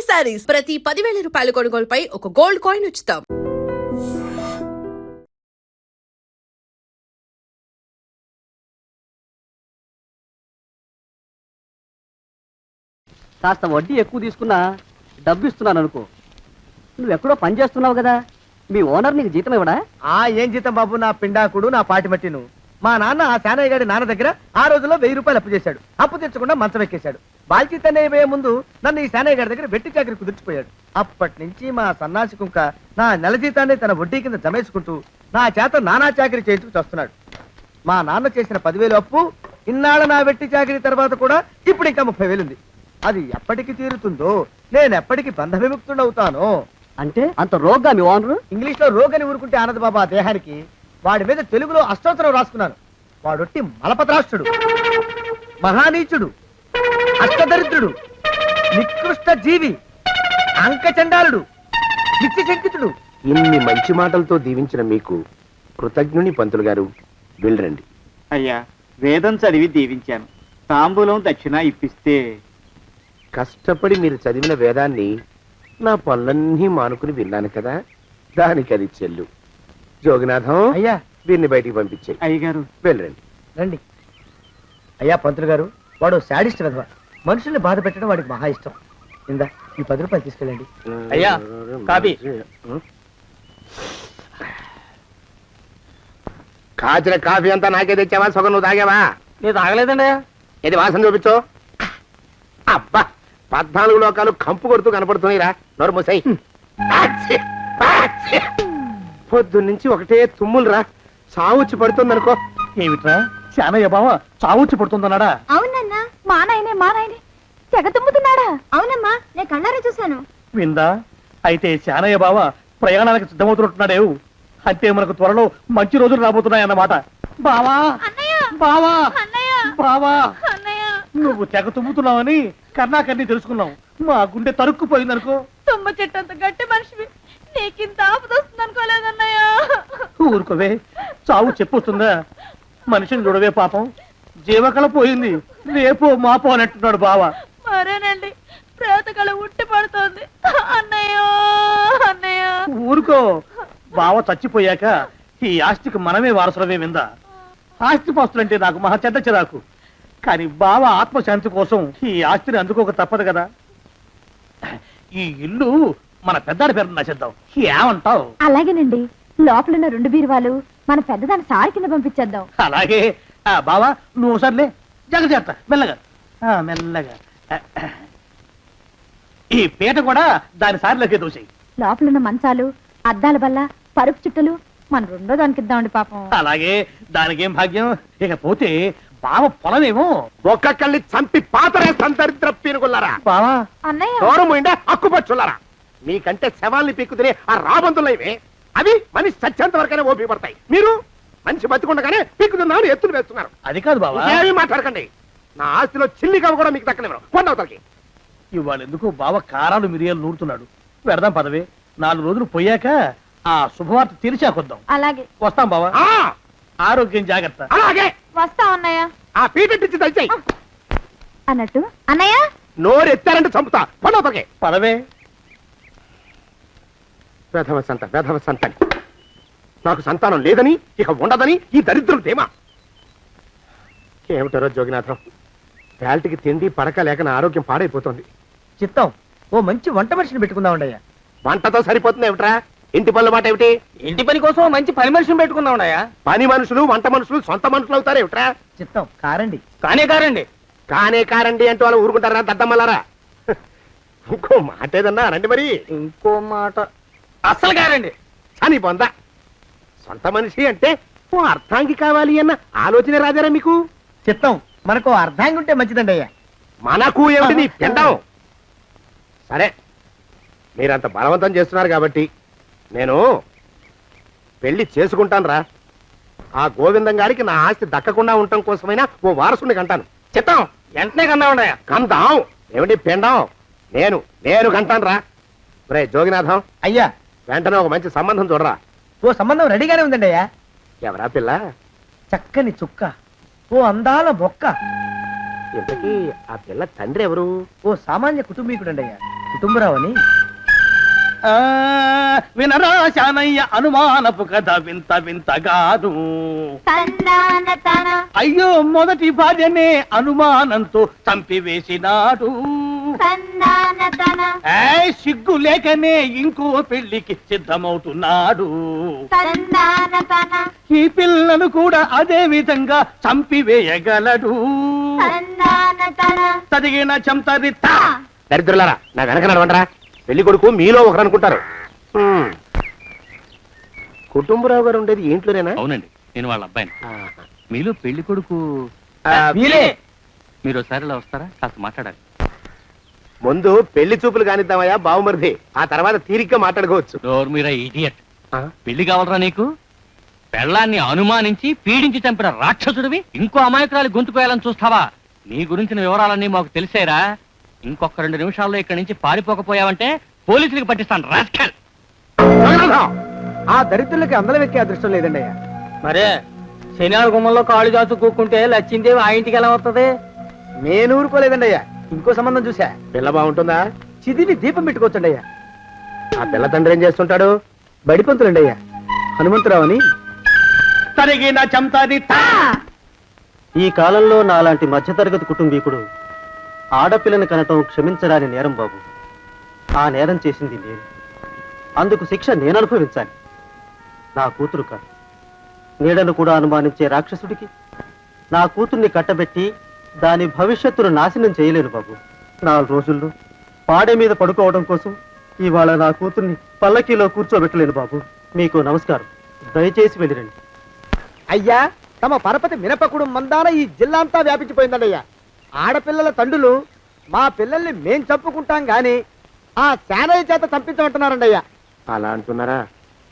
శారీస్ ప్రతి 10,000 రూపాయల కొనుగోలుపై ఒక గోల్డ్ కాయిన్ ఉచితం. కాస్త వడ్డీ ఎక్కువ తీసుకున్నా డబ్బు ఇస్తున్నాను అనుకో. నువ్వెక్కడో పని చేస్తున్నావు కదా, మీ ఓనర్ నీకు జీతం ఇవ్వడా? ఏం జీతం బాబు, నా పిండాకుడు నా పాటి మట్టిను. మా నాన్న ఆ శానయ్య గారి నాన్న దగ్గర ఆ రోజుల్లో 1000 రూపాయలు అప్పు చేశాడు. అప్పు తెచ్చకుండా మంచం ఎక్కేశాడు. బాల్చితన్నయ్య పోయే ముందు నన్ను ఈ శానయ్య గారి దగ్గర వెట్టి చాకరి కుదిర్చిపోయాడు. అప్పటి నుంచి మా సన్నాసి కుంక నా నెల జీతాన్ని తన వడ్డీ కింద జమేసుకుంటూ నా చేత నానా చాకరీ చేయించుకు వస్తున్నాడు. మా నాన్న చేసిన 10,000 అప్పు ఇన్నాళ్ళ నా వెట్టి చాకరీ తర్వాత కూడా ఇప్పుడు ఇంకా 30,000 ఉంది. అది ఎప్పటికి తీరుతుందో, నేను ఎప్పటికి బంధ విముక్తుడవుతానో. అంటే అంత రోగ్గా మీ ఓనరు? ఇంగ్లీష్ లో రోగని ఊరుకుంటే ఆనంద్ బాబా దేహానికి. వాడి మీద తెలుగులో అష్టోత్తరం రాసుకున్నాను. వాడొట్టి మలపత్రాష్ట్రుడు, మహానీచుడు, అష్టదరిద్రుడు, నికృష్ట జీవి, అంకచండాలుడు, నిత్య శంకితుడు. ఇన్ని మంచి మాటలతో దీవించిన మీకు కృతజ్ఞుని పంతులు గారు. వెళ్ళరండి. అయ్యా, వేదం చదివి దీవించాను. తాంబూలం దక్షిణ ఇప్పిస్తే. కష్టపడి మీరు చదివిన వేదాన్ని నా పనులన్నీ మానుకుని విన్నాను కదా, దానికి అది చెల్లు. జోగినాథం, అయ్యా వీరిని బయటికి పంపించేయి. అయ్యగారు వెళ్ళరండి. రండి. అయ్యా పంతులు గారు, వాడు శాడిస్ట్ విధవ. మనుషుల్ని బాధ పెట్టడం వాడికి మహా ఇష్టం. ఇందా ఈ 10 రూపాయలు తీసుకెళ్ళండి. అయ్యా, కాపీ. కాచిన కాఫీ అంతా నాకే తెచ్చావా? సగం నువ్వు తాగావా? నేను తాగలేదండి. ఇది వాసన చూపించు. అబ్బా, 14 లోకాలు కంపు కొడుతూ కనపడుతున్నాయిరా. నోరు మూసాయి. పొద్దున్నుంచి ఒకటే తుమ్ములురా. సావుచ్చి పడుతుందనుకో. ఏమిట్రా శానయ్య బావ చావుచ్చి పడుతుందన్నాడా? అవునన్నా, మా నాయనే తెగ తుమ్ముతున్నాడా? అవునమ్మా, నేను కళ్ళారా చూశాను. విందా? అయితే శానయ్య బావ ప్రయాణానికి సిద్ధమవుతున్నట్టున్నాడేవు. అంటే మనకు త్వరలో మంచి రోజులు రాబోతున్నాయన్నమాట. బావా బావా బావా, నువ్వు తెగ తుమ్ముతున్నావని కర్ణాకర్ణి తెలుసుకున్నావు. మా గుండె తరుక్కుపోయిందనుకో. తుమ్మ చెట్టు అంత గట్టి మనిషివి, నీకింత ఆపదొస్తుంది అనుకోలేదన్నయ్య. ఊరుకోవే, చావు చెప్పొస్తుందా? మనిషిని చూడవే పాపం, జీవకళ పోయింది. రేపో మాపో అన్నట్టున్నాడు బావ. మరేనండి, ప్రేతకళ ఉట్టి పడుతోంది అన్నయ్య. ఊరుకో, బావ చచ్చిపోయాక ఈ ఆస్తికి మనమే వారసులమే. విందా? ఆస్తి పాస్తులంటే నాకు మహా చెడ్డ చిరాకు. కానీ బావ ఆత్మశాంతి కోసం ఈ ఆస్తిని అందుకోక తప్పదు కదా. ఈ ఇల్లు మన పెద్దాడి పేరు నచ్చేద్దాం. ఏమంటావు? అలాగేనండి, లోపలున్న 2 బీరువాలు మన పెద్దదాన్ని సారి కింద పంపించేద్దాం. అలాగే. బావా నువ్వు సర్లే, జాగ్రత్త, మెల్లగా మెల్లగా. ఈ పీట కూడా దాని సారిలోకి దూసేయి. లోపలున్న మంచాలు, అద్దాల బల్ల, పరుపు చుట్టలు మన 2వ దానికి ఇద్దామండి పాపం. అలాగే, దానికేం భాగ్యం. ఇకపోతే బావ పొలమేమో ఒక్కొక్కళ్ళని చంపి పాతరేస్తాను దరిద్ర పీనుకున్నారా. బావా అన్నయ్య, దూరం పోయిండా అక్కుపచ్చులారా. మీకంటే శవాల్ని పీక్కుతినే ఆ రాబందులైవే, అవి మనిషి చచ్చేంత వరకనే ఓపి పడతాయి. మీరు మనిషి బతికుండగానే పీక్కుతున్నామని ఎత్తులు వేస్తున్నారు. అది కాదు బావా. ఏమీ మాట్లాడకండి. నా ఆస్తిలో చిల్లికవ కూడా మీకు దక్కనివ్వరు. కొండవతలకి. ఇవాళ ఎందుకు బావ కారాలు మిరియాలు నూరుతున్నాడు. పెడదాం పదవే. 4 రోజులు పోయాక ఆ శుభవార్త తీర్చాకొద్దాం. అలాగే వస్తాం బావా. ఆరోగ్యం జాగ్రత్త. అలాగే. వస్తాం అన్నయ్య. ఆ పీటెట్టించి దయచేయి. అన్నట్టు అన్నయ్య, నోరు ఎత్తారంటే చంపుతా. కొండవతలకి. పదవే. వేధవ సంతానం. నాకు సంతానం లేదని, ఇక ఉండదని ఈ దరిద్రులు ధీమా. ఏమిటారో జోగినాథం, వేల్టికి తిండి పడక లేక నా ఆరోగ్యం పాడైపోతుంది. చిత్తం, ఓ మంచి వంట మనిషిని పెట్టుకుందామండయ్యా. వంటతో సరిపోతుంది ఏమిట్రా? ఇంటి పనుల మాట ఏమిటి? ఇంటి పని కోసం మంచి పని మనిషిని పెట్టుకున్నావున్నాయా? పని మనుషులు వంట మనుషులు సొంత మనుషులు అవుతారు ఏమిట్రా? చిత్తం కారండి. కారండి. కారండి అంటూ వాళ్ళు ఊరుకుంటారా దద్దమ్మలారా? ఇంకో మాట ఏదన్నా రండి మరి. ఇంకో మాట అస్సలు కారండి. అని పొందా. సొంత మనిషి అంటే ఓ అర్థాంగి కావాలి అన్న ఆలోచన రాదారా మీకు? చిత్తం, మనకు అర్ధాంగి ఉంటే మంచిదండి అయ్యా. మనకు ఏమిటి నీ పిండం? సరే, మీరంత బలవంతం చేస్తున్నారు కాబట్టి నేను పెళ్లి చేసుకుంటాను రా. ఆ గోవిందం గారికి నా ఆస్తి దక్కకుండా ఉండటం కోసమైనా ఓ వారసుని కంటాను. చిత్తం, వెంటనే కన్నావున్నాయా? కందాం ఏమిటి పిండం? నేను కంటాను రా. రే జోగినాథం, అయ్యా వెంటనే ఒక మంచి సంబంధం చూడరా. ఓ సంబంధం రెడీగానే ఉందండి అయ్యా. ఎవరా పిల్ల? చక్కని చుక్క, ఓ అందాల మొక్క. ఇంతకీ ఆ పిల్ల తండ్రి ఎవరు? ఓ సామాన్య కుటుంబీకుడండి అయ్యా. కుటుంబరావని వినరా శానయ్య అనుమానపు కథ వింత వింతగాదు. అయ్యో మొదటి భార్యనే అనుమానంతో చంపివేసినాడు. సిగ్గు లేకనే ఇంకో పెళ్లికి సిద్ధమవుతున్నాడు. ఈ పిల్లను కూడా అదే విధంగా చంపివేయగలడు. చదివిన చంతరిత. దరిద్రులారా నా వెనక నడవంటరా. పెళ్లి కొడుకు మీలో ఒకరు అనుకుంటారు. కుటుంబరావు గారు ఉండేది ఏంట్లోనేనా? అవునండి, నేను వాళ్ళ అబ్బాయిని. ఆహా. మీలో పెళ్లి కొడుకు వీలే. మీరు ఒకసారి ఇలా వస్తారా? కాస్త మాట్లాడాలి. ముందు పెళ్లి చూపులు కానిద్దామయ్యా బావుమరిది, ఆ తర్వాత తీరిగ్గా మాట్లాడుకోవచ్చు. డోర్ మీరా ఇడియట్. పెళ్లి కావాలరా నీకు? పెళ్ళాన్ని అనుమానించి పీడించి చంపిన రాక్షసుడివి ఇంకో అమాయకురాలి గొంతుకోయాలని చూస్తావా? నీ గురించిన వివరాలన్నీ మాకు తెలిసేరా. ఇంకొక 2 నిమిషాల్లో ఇక్కడి నుంచి పారిపోకపోయావంటే పోలీసులకు పట్టిస్తాను. రాస్కల్. ఆ దరిద్రులకి అందలం ఎక్కే అదృష్టం లేదండి అయ్యా. మరే శనివారం గుమ్మంలో కాళ్ళు చాచు కూకుంటే లచ్చిందేవి ఆ ఇంటికి ఎలా వస్తుంది? నేను ఊరుకోలేదండి అయ్యా. ఇంకో సంబంధం చూసా. పిల్ల బాగుంటుందా? చిదివి దీపం పెట్టుకోవచ్చండి అయ్యా. ఆ పిల్ల తండ్రి ఏం చేస్తుంటాడు? బడిపంతులండి అయ్యా. హనుమంతరావు అని. తరిగిన చంతరిత. ఈ కాలంలో నాలాంటి మధ్యతరగతి కుటుంబీకుడు ఆడపిల్లని కనటం క్షమించరాని నేరం బాబు. ఆ నేరం చేసింది నేను. అందుకు శిక్ష నేను అనుభవించాలి. నా కూతురు కాదు, నీడను కూడా అనుమానించే రాక్షసుడికి నా కూతుర్ని కట్టబెట్టి దాని భవిష్యత్తును నాశనం చేయలేను బాబు. 4 రోజుల్లో పాడే మీద పడుకోవడం కోసం ఇవాళ నా కూతుర్ని పల్లకీలో కూర్చోబెట్టలేను బాబు. మీకు నమస్కారం, దయచేసి వెళ్ళిరండి. అయ్యా, తమ పరపతి మినపకుడు మందాన ఈ జిల్లా అంతా వ్యాపించిపోయిందండి అయ్యా. ఆడపిల్లల తండ్రులు మా పిల్లల్ని మేం చంపుకుంటాం గాని ఆ శానయ్య చేత చంపించమంటున్నారండి అయ్యా. అలా అంటున్నారా?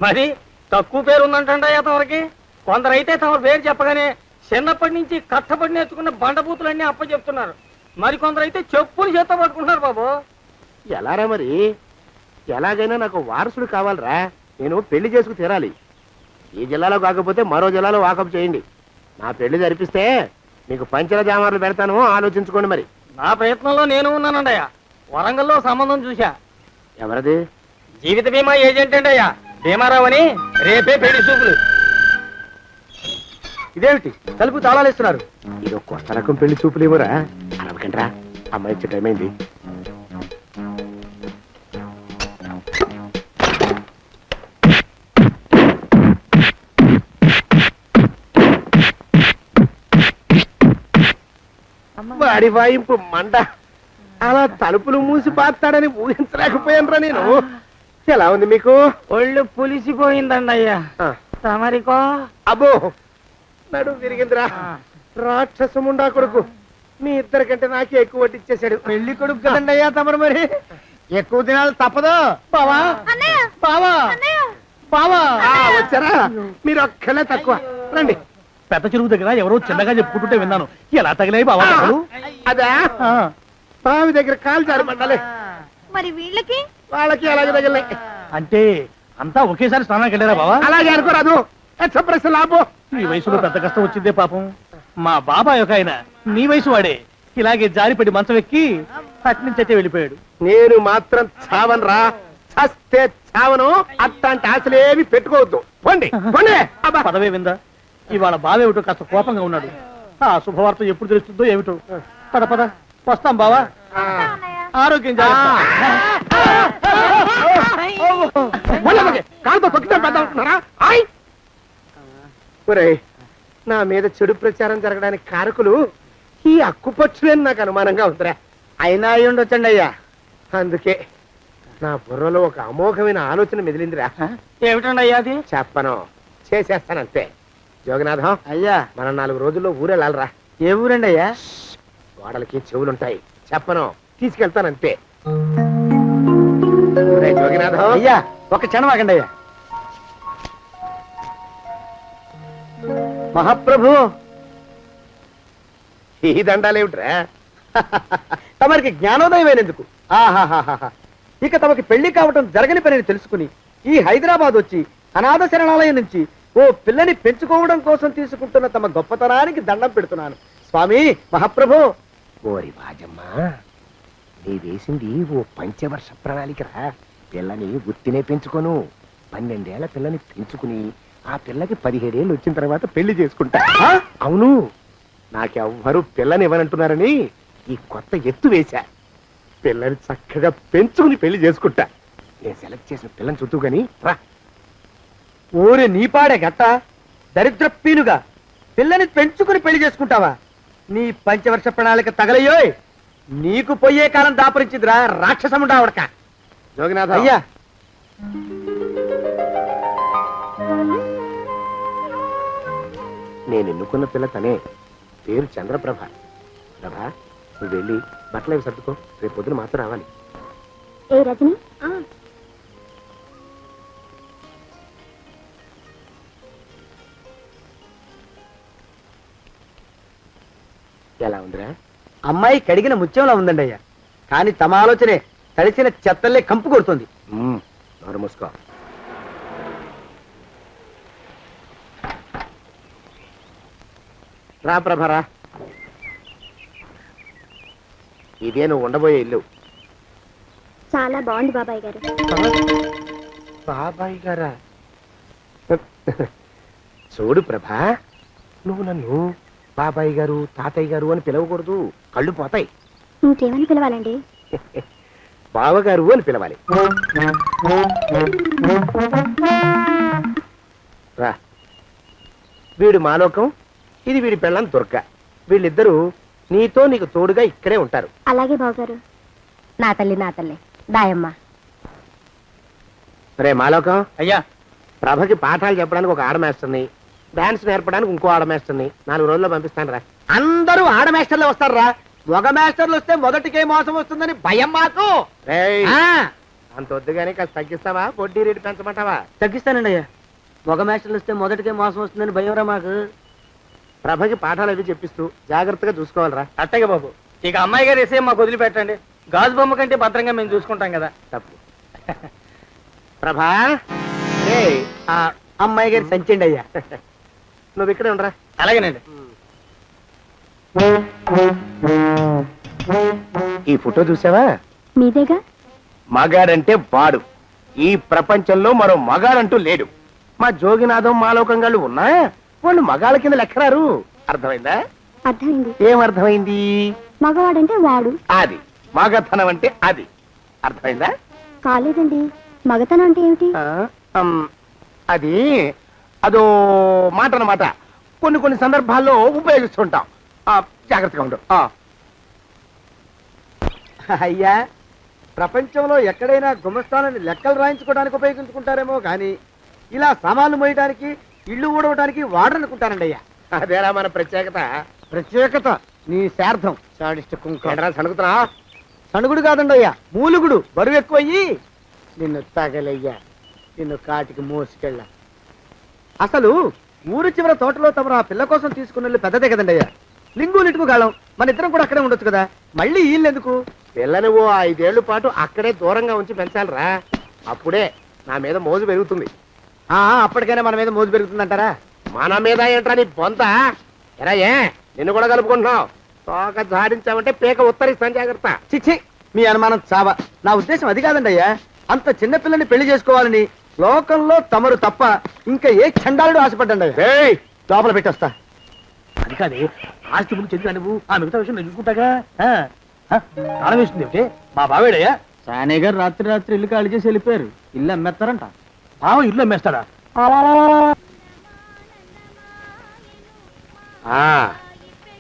మరి తక్కువ పేరు ఉందంటండి తమరికి. కొందరైతే తమ పేరు చెప్పగానే చిన్నప్పటి నుంచి కట్టబడి నేర్చుకున్న బండబూతులన్నీ అప్పచెప్తున్నారు. మరి కొందరైతే చెప్పులు చేత పట్టుకుంటున్నారు బాబు. ఎలారా మరి? ఎలాగైనా నాకు వారసుడు కావాలరా. నేను పెళ్లి చేసుకు తీరాలి. ఈ జిల్లాలో కాకపోతే మరో జిల్లాలో వాకప్ చేయండి. నా పెళ్లి జరిపిస్తే మీకు పంచల జామార్లు పెడతాను, ఆలోచించుకోండి. మరి నా ప్రయత్నంలో నేను ఉన్నానండి. వరంగల్లో సంబంధం చూశా. ఎవరది? జీవిత బీమా ఏజెంట్ అండి అయ్యా, భీమారావు అని. రేపే పెళ్లి చూపులు. ఇదేమిటి తలుపు తాళాలు ఇస్తున్నారు? ఇది కొత్త రకం పెళ్లి చూపులేమోరా. అరవకండ్రా, అమ్మాయి ఇచ్చే టైం అయింది. వాడి వాయింపు మండ. అలా తలుపులు మూసి పాతాడని ఊహించలేకపోయానురా నేను. ఎలా ఉంది మీకు? ఒళ్ళు పులిసిపోయిందండి అయ్యా. ఆ, తమరికో? అబ్బో నడు విరిగిందిరా. రాక్షసముండా కొడుకు మీ ఇద్దరికంటే నాకే ఎక్కువ వడ్డిచ్చేశాడు. పెళ్లి కొడుకు కదండి అయ్యా తమరు. మరి ఎక్కువ దినాలు తప్పదు. బావా బావా బావా. వచ్చారా? మీరు ఒక్కలే తక్కువ. రండి. పెద్ద చెరువు దగ్గర ఎవరో చిన్నగా చెప్పుకుంటుంటే విన్నాను. ఎలా తగిలాయి బాబా? అదా బావి దగ్గర కాలు జారి పడ్డాలి. మరి వీళ్ళకి వాళ్ళకి అలాగే తగిలినాయి. అంటే అంతా ఒకేసారి స్నానానికి వెళ్ళారా బావా? అలాగే అనుకోరాదు. ప్రశ్న లాభం. ఈ వయసులో పెద్ద కష్టం వచ్చిందే పాపం. మా బాబాయ్ ఒక ఆయన నీ వయసు వాడే ఇలాగే జారిపడి మంచం ఎక్కి అట్నుంచి అయితే వెళ్ళిపోయాడు. నేను మాత్రం చావనరా. చస్తే చావను. అట్లాంటి ఆశలేవి పెట్టుకోవద్దు. పోండి పోండి. పదవే విందా. ఇవాళ బావేమిటో కాస్త కోపంగా ఉన్నాడు. ఆ శుభవార్త ఎప్పుడు తెలుస్తుందో ఏమిటో. పద పద వస్తాం బావా. ఆరోగ్యం జాగ్రత్త. కాలుతో తొక్కితే పెద్దారా? ఒరేయ్, నా మీద చెడు ప్రచారం జరగడానికి కారకులు ఈ అక్కుపక్షులని నాకు అనుమానంగా ఉందిరా. అయినా అయి ఉండొచ్చండి అయ్యా. అందుకే నా బుర్రలో ఒక అమోఘమైన ఆలోచన మెదిలిందిరా. ఏమిటండి అయ్యా అది? చెప్పను, చేసేస్తానంతే. యోగనాథం అయ్యా, మనం 4 రోజుల్లో ఊరెళ్ళాలరా. ఏ ఊరండి అయ్యా? గోడలకి చెవులుంటాయి. చెప్పను, తీసుకెళ్తానంతే. ఒరేయ్ యోగినాథం. అయ్యా ఒక క్షణం ఆగండి అయ్యా. మహాప్రభు, ఈ దండాలేమిట్రా? తమరికి జ్ఞానోదయం అయినందుకు. ఆహాహాహా. ఇక తమకి పెళ్లి కావటం జరగని పనిని తెలుసుకుని ఈ హైదరాబాద్ వచ్చి అనాథ శరణాలయం నుంచి ఓ పిల్లని పెంచుకోవడం కోసం తీసుకుంటున్న తమ గొప్పతనానికి దండం పెడుతున్నాను. స్వామి మహాప్రభు. ఓరి బాజమ్మ, నీ వేసింది ఓ పంచవర్ష ప్రణాళికరా. పిల్లని గుర్తినే పెంచుకోను. 12 ఏళ్ల పిల్లని పెంచుకుని ఆ పిల్లకి 17 ఏళ్ళు వచ్చిన తర్వాత పెళ్లి చేసుకుంటా. అవును, నాకెవ్వరూ పిల్లని ఇవ్వనంటున్నారని ఈ కొత్త ఎత్తు వేశా. పిల్లని చక్కగా పెంచుకుని పెళ్లి చేసుకుంటా. నేను సెలెక్ట్ చేసిన పిల్లని చుట్టూ గాని రా. ఓరే నీపాడే గట్ట దరిద్ర పీనుగా పిల్లని పెంచుకుని పెళ్లి చేసుకుంటావా? నీ పంచవర్ష ప్రణాళిక తగలయ్యోయ్. నీకు పోయే కాలం దాపరించిందిరా రాక్షసముండా ఉడక. జోగినాథ, అయ్యా నేను ఎన్నుకున్న పిల్ల తనే. పేరు చంద్రప్రభ. ప్రభ, నువ్వు వెళ్ళి బట్టలు అవి సర్దుకో. రేపు పొద్దున మాత్రం రావాలి. ఏ రజని ఎలా ఉందిరా? అమ్మాయి కడిగిన ముత్యంలా ఉందండి అయ్యా. కానీ తమ ఆలోచనే తడిసిన చెత్తల్లే కంపు కొడుతుంది. నోరు మూసుకో. రా ప్రభరా, ఇదే నువ్వు ఉండబోయే ఇల్లు. చాలా బాగుంది బాబాయ్ గారు. బాబాయ్ గారా? చూడు ప్రభా, నువ్వు నన్ను బాబాయ్ గారు తాతయ్య గారు అని పిలవకూడదు. కళ్ళు పోతాయి. ఇంకేమని పిలవాలండి? బావగారు అని పిలవాలి. రా, వీడు మాలోకం, ఇది వీడి పెళ్ళాం దుర్గ. వీళ్ళిద్దరూ నీతో నీకు తోడుగా ఇక్కడే ఉంటారు. అలాగే బావగారు. నా తల్లి దాయమ్మ. రే మాలోకం, అయ్యా ప్రభకి పాఠాలు చెప్పడానికి ఒక ఆడమేస్తుంది, డాన్స్ నేర్పడానికి ఇంకో ఆడమేస్తుంది. 4 రోజుల్లో పంపిస్తాను రా. అందరూ ఆడ మాస్టర్లు వస్తారా? మగ మాస్టర్లు వస్తే మొదటికే మోసం వస్తుందని భయం మాకు. రేయ్, ఆ, అంత వద్దుగానే కాస్త తగ్గిస్తావా? వడ్డీ రేటు పెంచమంటావా? తగ్గిస్తానండి అయ్యా. మగ మాస్టర్లు వస్తే మొదటికే మోసం వస్తుందని భయం రా మాకు. ప్రభకి పాఠాలు అవి చెప్పిస్తూ జాగ్రత్తగా చూసుకోవాలరా. అట్టగే బాబు. ఇక అమ్మాయి గారు వేసే మాకు వదిలిపెట్టండి. గాజు బొమ్మ కంటే భద్రంగా మేము చూసుకుంటాం కదా. తప్పు. ప్రభా, రేయ్, ఆ అమ్మాయి గారి సంచండి అయ్యా. నువ్వు ఇక్కడే ఉండరా. అలాగేనండి. ఈ ఫోటో చూసావా? మీదేగా. మగాడంటే వాడు. ఈ ప్రపంచంలో మరో మగాడంటూ లేడు. మా జోగినాథం మాలోకంగాళ్ళు ఉన్నా వాళ్ళు మగాళ్ళ కింద లెక్కరారు. అర్థమైందా? అర్థమైంది. ఏమర్థమైంది? మగవాడంటే వాడు. అది మగతనం అంటే అది. అర్థమైందా? కాలేదండి. మగతనం అంటే ఏమిటి? అది అదో మాట అన్నమాట. కొన్ని సందర్భాల్లో ఉపయోగిస్తుంటాం. జాగ్రత్తగా ఉండు. అయ్యా, ప్రపంచంలో ఎక్కడైనా గుమస్థానాన్ని లెక్కలు రాయించుకోవడానికి ఉపయోగించుకుంటారేమో కానీ ఇలా సామాన్లు మోయడానికి ఇల్లు ఊడవడానికి వాడరనుకుంటారండి అయ్యా. అదేరా మన ప్రత్యేకత. ప్రత్యేకత నీ శార్థం. సాడిస్ట్ కుంక. ఏంట్రా సణుకుతున్నా? సణుగుడు కాదండి అయ్యా, మూలుగుడు. బరువు ఎక్కువయ్యి నిన్ను తగలయ్యా, నిన్ను కాటికి మోసుకెళ్ళ. అసలు ఊరు చివర తోటలో తమరు ఆ పిల్ల కోసం తీసుకున్న పెద్దదే కదండి అయ్యా. లింగు లిటుకు గాలం. మన ఇద్దరం కూడా అక్కడే ఉండొచ్చు కదా. మళ్ళీ వీళ్ళు ఎందుకు? పిల్లని ఓ 5 ఏళ్ల పాటు అక్కడే దూరంగా ఉంచి పెంచాలిరా. అప్పుడే నా మీద మోజు పెరుగుతుంది. అప్పటికైనా మన మీద మోజు పెరుగుతుందంటారా? మన మీద ఏంట్రా నీ బొంత? ఎరా, ఏ నిన్ను కూడా కలుపుకుంటున్నావు? తోక జాడించామంటే పీక ఉత్తరిస్తాను. జాగ్రత్త. చిచ్చి, మీ అనుమానం చావా. నా ఉద్దేశం అది కాదండి అయ్యా. అంత చిన్న పిల్లని పెళ్లి చేసుకోవాలని లోకంలో తమరు తప్ప ఇంకా ఏ చండాలుడు ఆశపడ్డండి అయ్యా. ఏయ్, లోపల పెట్టొస్తా. అది కాదే, ఆస్తి ముందు చెందుగా నువ్వు ఆ మిగతా విషయం నేను చూసుకుంటాగా. తాళం వేస్తుంది ఏమిటి? మా బావేడయ్యా. సానే గారు రాత్రి ఇల్లు ఖాళీ చేసి వెళ్ళిపోయారు. ఇల్లు అమ్మేస్తారంట. బావ ఇల్లు అమ్మేస్తాడా?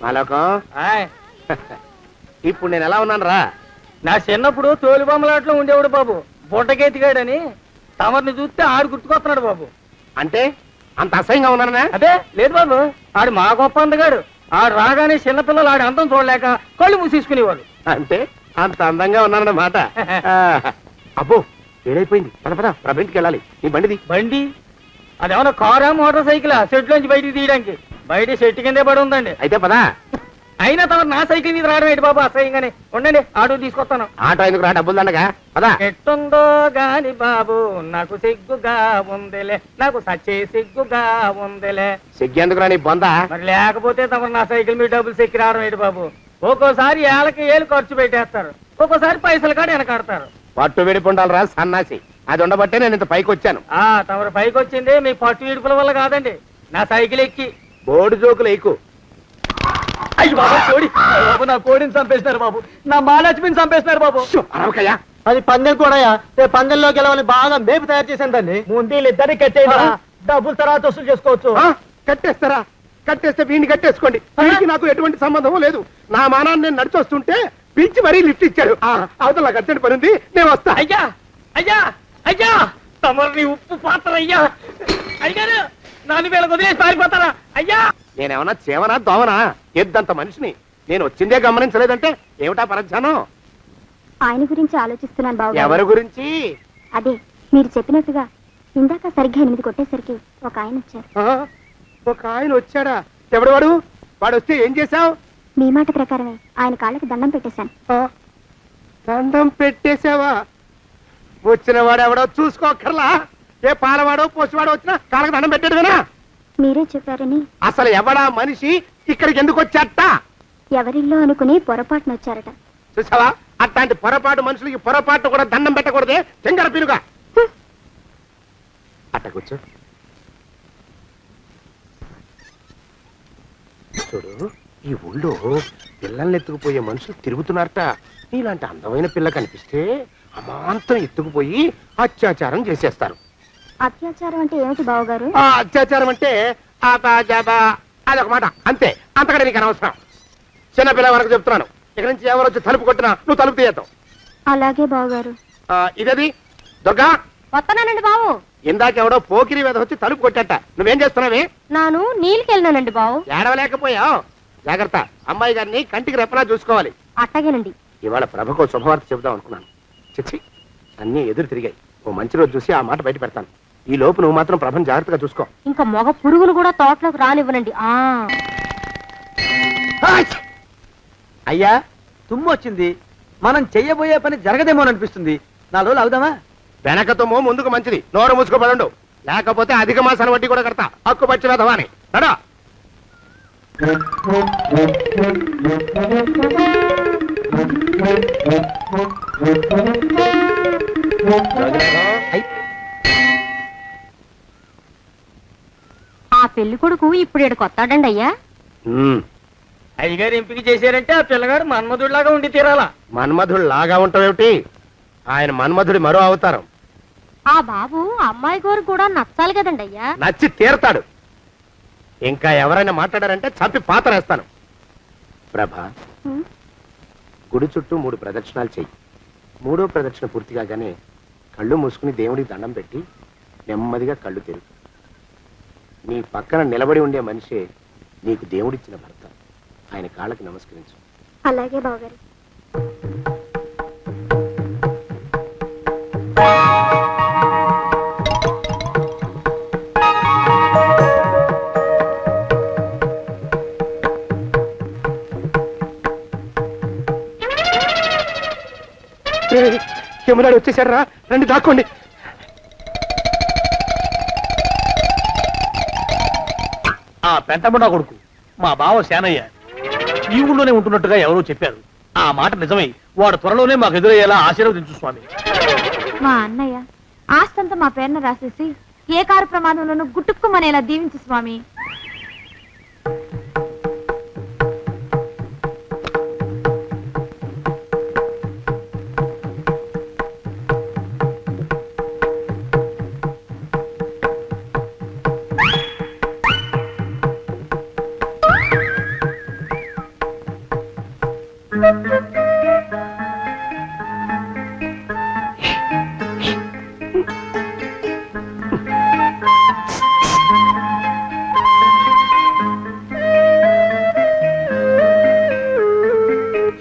మాలోకం, ఇప్పుడు నేను ఎలా ఉన్నాను రా? నా చిన్నప్పుడు తోలుబొమ్మలాట్లో ఉండేవాడు బాబు, బుట్టకెత్తిగాడని. తమరిని చూస్తే ఆడు గుర్తుకొస్తున్నాడు బాబు. అంటే అంత అసహ్యంగా ఉన్నానా? అదే లేదు బాబు, ఆడు మా గొప్ప అందగాడు. ఆడు రాగానే చిన్నపిల్లలు ఆడి అందం చూడలేక కళ్ళు మూసేసుకునేవాడు. అంటే అంత అందంగా ఉన్నానన్నమాట. అబ్బో, ఏడైపోయింది. పద ప్రభింటికి వెళ్ళాలి. నీ బండిది. బండి అదేమన్నా కారా మోటార్ సైకిల్ సెట్లోంచి బయటికి తీయడానికి? బయట సెట్ కిందే పడి ఉందండి. అయితే పదా. అయినా తమ నా సైకిల్ మీద రావడం ఏంటి బాబు అసహ్యంగానే. ఉండండి, ఆటో తీసుకొస్తాను. ఆటో ఎందుకు రా, డబ్బులు దండగా. పదా. ఎట్టుందో గాని బాబు నాకు సిగ్గుగా ఉందిలే, నాకు సచ్చే సిగ్గుగా ఉందిలే. సిగ్గెందుకు రా నీ బొంద? మరి లేకపోతే తమ నా సైకిల్ మీద డబ్బులు సెక్కి రావడం ఏంటి బాబు? ఒక్కోసారి ఏళ్ళకి ఏళ్ళు ఖర్చు పెట్టేస్తారు. ఒక్కోసారి పైసలు కాడ వెనకాడతారు. పట్టు విడిపుండాలరా సన్నాసి, అది ఉండబట్టే నేను ఇంత పైకి వచ్చాను. తమరు పైకి వచ్చింది మీ పట్టు ఇడుపుల వల్ల కాదండి, నా సైకిల్ ఎక్కి. బోర్డు జోకులు ఎక్కు. అయ్యి బాబు కోడి, బాబు నా కోడిని చంపేసినారు బాబు, నా మహాలక్ష్మిని చంపేసినారు బాబు. అరవకయ్యా. అది పందెం కూడా పందెంలో గెలవని బాగా మేపు తయారు చేశాను దాన్ని. ముందు వీళ్ళిద్దరిని కట్టేయండి, డబ్బులు తర్వాత వసూలు చేసుకోవచ్చు. కట్టేస్తారా? కట్టేస్తే వీడిని కట్టేసుకోండి. వీడికి నాకు ఎటువంటి సంబంధం లేదు. నా మానాన్ని నేను నడిచొస్తుంటే పిలిచి మరీ లిఫ్ట్ ఇచ్చాడు. అవతల నాకు అర్జెంట్ పని ఉంది, నేను వస్తా. అయ్యా అయ్యా అయ్యా, తమరిని ఉప్పు పాత్ర అయ్యా. అయ్యారు నాన్న వీళ్ళకి వదిలేసి పారిపోతారా అయ్యా? నేనేమన్నా చేవనా దోవనా? ఎద్దంత మనిషిని. నేను వచ్చిందే గమనించలేదంటే ఏమిటా పరధ్యానం? ఆయన గురించి ఆలోచిస్తున్నాను బాబు. ఎవరి గురించి? అదే మీరు చెప్పినట్టుగా ఇందాక సరిగ్గా 8 కొట్టేసరికి ఒక ఆయన వచ్చారు. ఒక ఆయన వచ్చాడా? ఎవడు వాడు? వాడు వస్తే ఏం చేశావు? మీ మాట ప్రకారమే ఆయన కాళ్ళకి దండం పెట్టేశాను. దండం పెట్టేశావా? వచ్చిన వాడు ఎవడో చూసుకోకర్లా. ఏ పాలవాడో పోసివాడో వచ్చినా కాళ్ళకి దండం పెట్టాడువేనా? మీరే చెప్పారని. అసలు ఎవడా మనిషి ఇక్కడికి ఎందుకు వచ్చాట? ఎవరిల్లో అనుకుని పొరపాటున వచ్చారట. చూసావా, అట్లాంటి పొరపాటు మనుషులకి పొరపాటు కూడా దండం పెట్టకూడదే, చెంగర పిలుగా. అట్ట కూర్చో. చూడు, ఈ ఊళ్ళో పిల్లల్ని ఎత్తుకుపోయే మనుషులు తిరుగుతున్నారట. నీలాంటి అందమైన పిల్ల కనిపిస్తే అమాంతం ఎత్తుకుపోయి అత్యాచారం చేసేస్తారు. అత్యాచారం అంటే ఏమిటి బావగారు? ఆ అత్యాచారం అంటే అదొక మాట, అంతే. అంతకంటే నీకు అనవసరం. చిన్నపిల్ల వరకు చెప్తున్నాను. ఇక్కడి నుంచి ఎవరు వచ్చి తలుపు కొట్టినా నువ్వు తలుపు తీయతావు. అలాగే బావగారు. ఇదది దుర్గా, వస్తున్నానండి బావు. ఇందాకెవడో పోకిరి మీద వచ్చి తలుపు కొట్టట. నువ్వేం చేస్తున్నావే? నాను నీళ్ళకెళ్ళినానండి బావు. ఏడవలేకపోయావు. జాగ్రత్త, అమ్మాయి గారిని కంటికి రెప్పలా చూసుకోవాలి. అట్టగేనండి. ఇవాళ ప్రభకు శుభవార్త చెబుదాం అనుకున్నాను. చిచ్చి, అన్నీ ఎదురు తిరిగాయి. ఓ మంచి రోజు చూసి ఆ మాట బయట పెడతాను. ఈ లోపు నువ్వు మాత్రం ప్రభను జాగ్రత్తగా చూసుకో. ఇంకా మగ పురుగులు కూడా తోటలోకి రానివ్వనండి. అయ్యా తుమ్ము వచ్చింది, మనం చెయ్యబోయే పని జరగదేమోననిపిస్తుంది. 4 రోజులు అవుదామా? వెనకతోమో ముందుకు మంచిది. నోరు మూసుకోబడండు, లేకపోతే అధిక మాసాల వడ్డీ కూడా కడతా. హక్కు పచ్చి వెధవాని నడా. ఆ పెళ్లి కొడుకు ఇప్పుడు ఇక్కడికి వస్తాడండి అయ్యా. అయ్యగారు ఎంపిక చేశారంటే ఆ పిల్లగాడు మన్మధుడిలాగా ఉండి తీరాలా. మన్మధుడు లాగా ఉంటావేమిటి? ఆయన మన్మధుడి మరో అవతారం. ఆ బాబు అమ్మాయి గారు కూడా నచ్చాలి కదండి అయ్యా. నచ్చి తీరతాడు. ఇంకా ఎవరైనా మాట్లాడారంటే చంపి పాతరేస్తాను. ప్రభా, గుడి చుట్టూ 3 ప్రదక్షిణాలు చెయ్యి. 3వ ప్రదక్షిణ పూర్తి కాగానే కళ్ళు మూసుకుని దేవుడికి దండం పెట్టి నెమ్మదిగా కళ్ళు తెరుగు. నీ పక్కన నిలబడి ఉండే మనిషే నీకు దేవుడిచ్చిన భర్త. ఆయన కాళ్ళకి నమస్కరించు. అలాగే బావగారు. యమునాడు వచ్చేసాడు రా, రండి దాక్కోండి. ఆ పెంటముడా కొడుకు మా బావ శానయ్య ఈ ఊళ్ళోనే ఉంటున్నట్టుగా ఎవరో చెప్పారు. ఆ మాట నిజమై వాడు త్వరలోనే మాకు ఎదురయ్యేలా ఆశీర్వదించు స్వామి. మా అన్నయ్య ఆస్తంతా మా పేరున రాసేసి ఏ కారు ప్రమాదంలోనూ గుట్టుక్కుమనేలా దీవించు స్వామి.